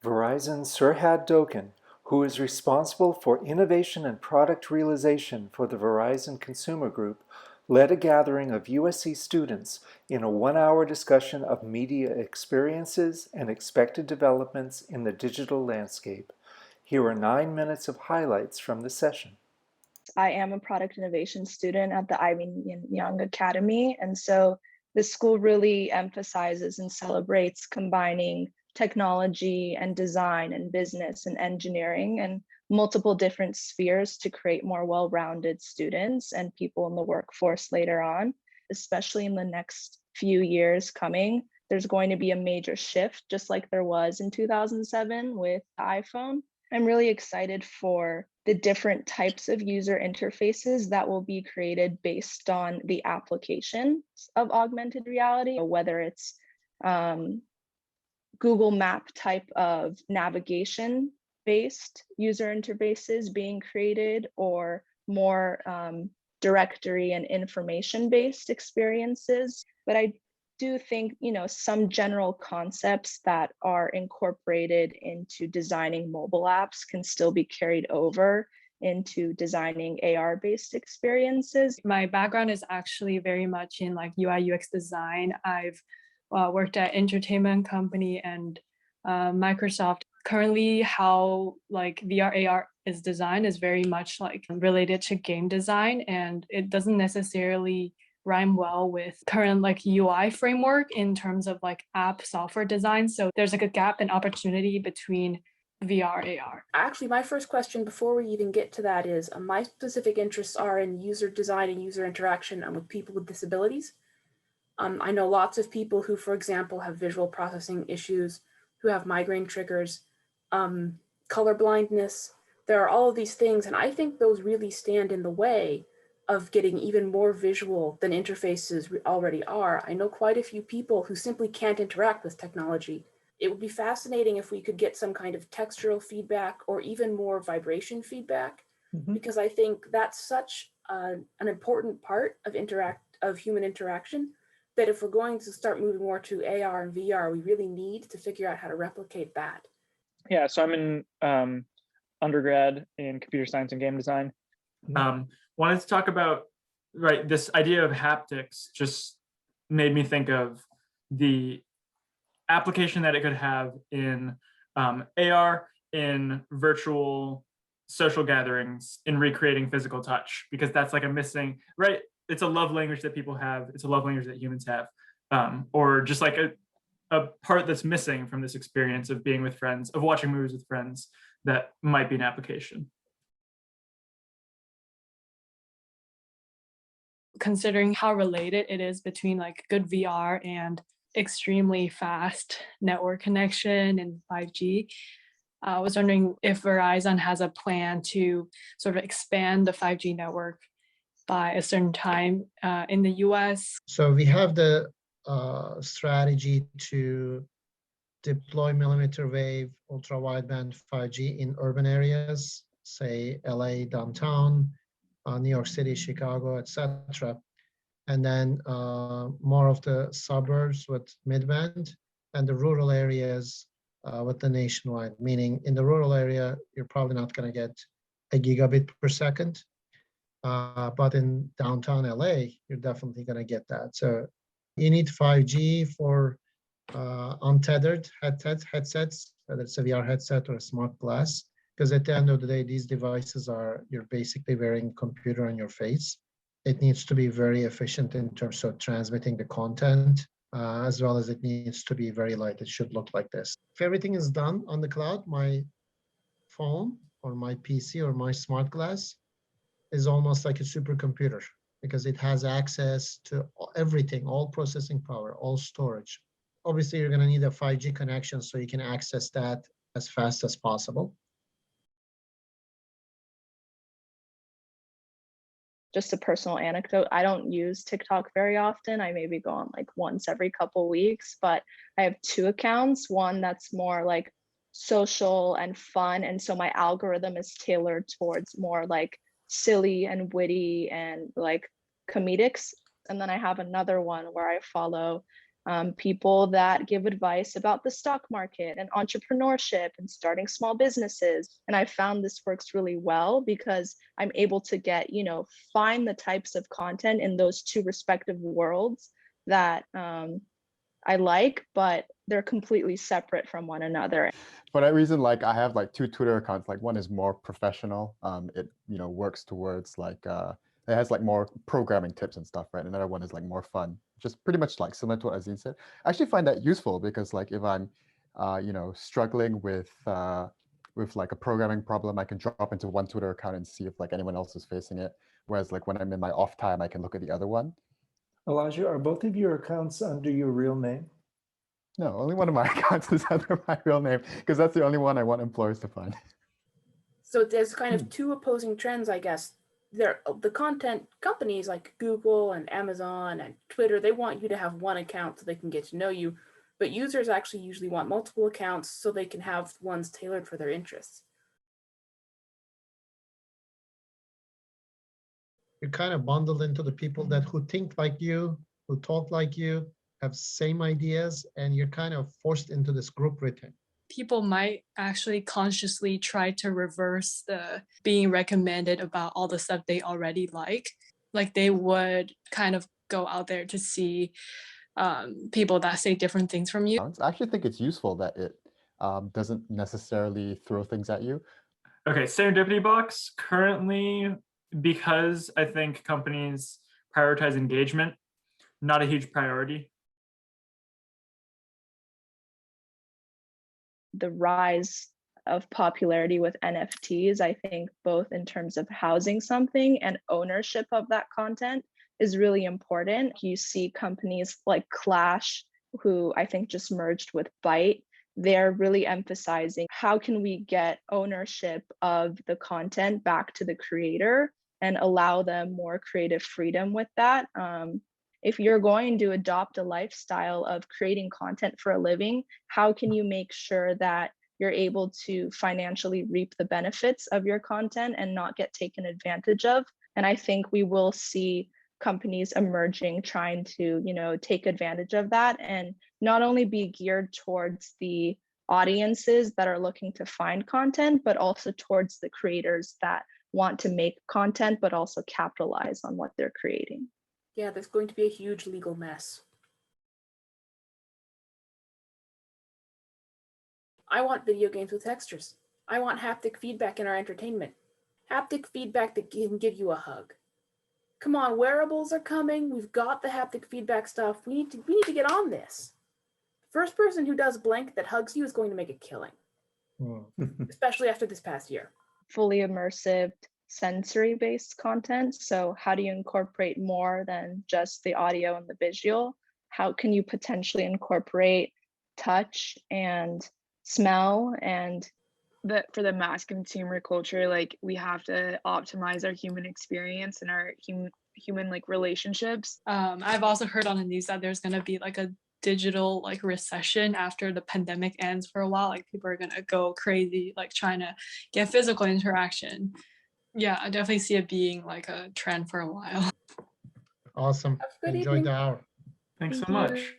Verizon's Serhad Doken, who is responsible for innovation and product realization for the Verizon Consumer Group, led a gathering of USC students in a one-hour discussion of media experiences and expected developments in the digital landscape. Here are 9 minutes of highlights from the session. I am a product innovation student at the Ivy Young Academy, and so the school really emphasizes and celebrates combining technology and design and business and engineering and multiple different spheres to create more well-rounded students and people in the workforce later on, especially in the next few years coming. There's going to be a major shift, just like there was in 2007 with the iPhone. I'm really excited for the different types of user interfaces that will be created based on the applications of augmented reality, whether it's Google Map type of navigation based user interfaces being created, or more directory and information based experiences. But I do think, some general concepts that are incorporated into designing mobile apps can still be carried over into designing AR-based experiences. My background is actually very much in like UI UX design. I've worked at entertainment company and Microsoft. Currently, how like VR AR is designed is very much like related to game design, and it doesn't necessarily rhyme well with current like UI framework in terms of like app software design. So there's like a gap in opportunity between VR AR. Actually, my first question before we even get to that is my specific interests are in user design and user interaction and with people with disabilities. I know lots of people who, for example, have visual processing issues, who have migraine triggers, color blindness. There are all of these things, and I think those really stand in the way of getting even more visual than interfaces already are. I know quite a few people who simply can't interact with technology. It would be fascinating if we could get some kind of textural feedback or even more vibration feedback, because I think that's such an important part of human interaction, that if we're going to start moving more to AR and VR, we really need to figure out how to replicate that. Yeah, so I'm in undergrad in computer science and game design. Wanted to talk about, right, this idea of haptics just made me think of the application that it could have in AR, in virtual social gatherings, in recreating physical touch, because that's like a missing, right? It's a love language that people have. It's a love language that humans have, or just like a part that's missing from this experience of being with friends, of watching movies with friends, that might be an application. Considering how related it is between like good VR and extremely fast network connection and 5G, I was wondering if Verizon has a plan to sort of expand the 5G network by a certain time in the US. So we have the strategy to deploy millimeter wave ultra wideband 5G in urban areas, say LA downtown, New York City, Chicago, etc. And then more of the suburbs with midband, and the rural areas with the nationwide. Meaning in the rural area, you're probably not going to get a gigabit per second. But in downtown LA, you're definitely going to get that. So you need 5G for untethered headsets, whether it's a VR headset or a smart glass, because at the end of the day, these devices you're basically wearing a computer on your face. It needs to be very efficient in terms of transmitting the content, as well as it needs to be very light. It should look like this. If everything is done on the cloud, my phone or my PC or my smart glass is almost like a supercomputer, because it has access to everything, all processing power, all storage. Obviously, you're going to need a 5G connection so you can access that as fast as possible. Just a personal anecdote, I don't use TikTok very often. I maybe go on like once every couple weeks, but I have 2 accounts. One that's more like social and fun, and so my algorithm is tailored towards more like silly and witty and like comedics. And then I have another one where I follow people that give advice about the stock market and entrepreneurship and starting small businesses. And I found this works really well because I'm able to get, find the types of content in those two respective worlds that I like, but they're completely separate from one another. For that reason, like I have like 2 Twitter accounts. Like one is more professional. It works towards like it has like more programming tips and stuff, right? Another one is like more fun, just pretty much like similar to what Azine said. I actually find that useful because like if I'm struggling with like a programming problem, I can drop into one Twitter account and see if like anyone else is facing it. Whereas like when I'm in my off time, I can look at the other one. Elijah, are both of your accounts under your real name? No, only one of my accounts is under my real name because that's the only one I want employers to find. So there's kind of two opposing trends, I guess. The content companies like Google and Amazon and Twitter, they want you to have one account so they can get to know you, but users actually usually want multiple accounts so they can have ones tailored for their interests. You're kind of bundled into the people who think like you, who talk like you, have same ideas, and you're kind of forced into this group written. People might actually consciously try to reverse the being recommended about all the stuff they already like. Like they would kind of go out there to see people that say different things from you. I actually think it's useful that it doesn't necessarily throw things at you. Okay, serendipity box currently, because I think companies prioritize engagement, not a huge priority. The rise of popularity with NFTs, I think both in terms of housing something and ownership of that content is really important. You see companies like Clash, who I think just merged with Byte, they're really emphasizing how can we get ownership of the content back to the creator and allow them more creative freedom with that. If you're going to adopt a lifestyle of creating content for a living, how can you make sure that you're able to financially reap the benefits of your content and not get taken advantage of? And I think we will see companies emerging trying to, take advantage of that and not only be geared towards the audiences that are looking to find content, but also towards the creators that want to make content, but also capitalize on what they're creating. Yeah, there's going to be a huge legal mess. I want video games with textures. I want haptic feedback in our entertainment. Haptic feedback that can give you a hug. Come on, wearables are coming. We've got the haptic feedback stuff. We need to get on this. First person who does blank that hugs you is going to make a killing. Especially after this past year. Fully immersive, sensory-based content. So how do you incorporate more than just the audio and the visual? How can you potentially incorporate touch and smell? And for the mass consumer culture, like we have to optimize our human experience and our human like relationships. I've also heard on the news that there's going to be like a digital like recession after the pandemic ends for a while. Like people are going to go crazy like trying to get physical interaction. Yeah, I definitely see it being like a trend for a while. Awesome. Enjoyed the hour. Thanks so much.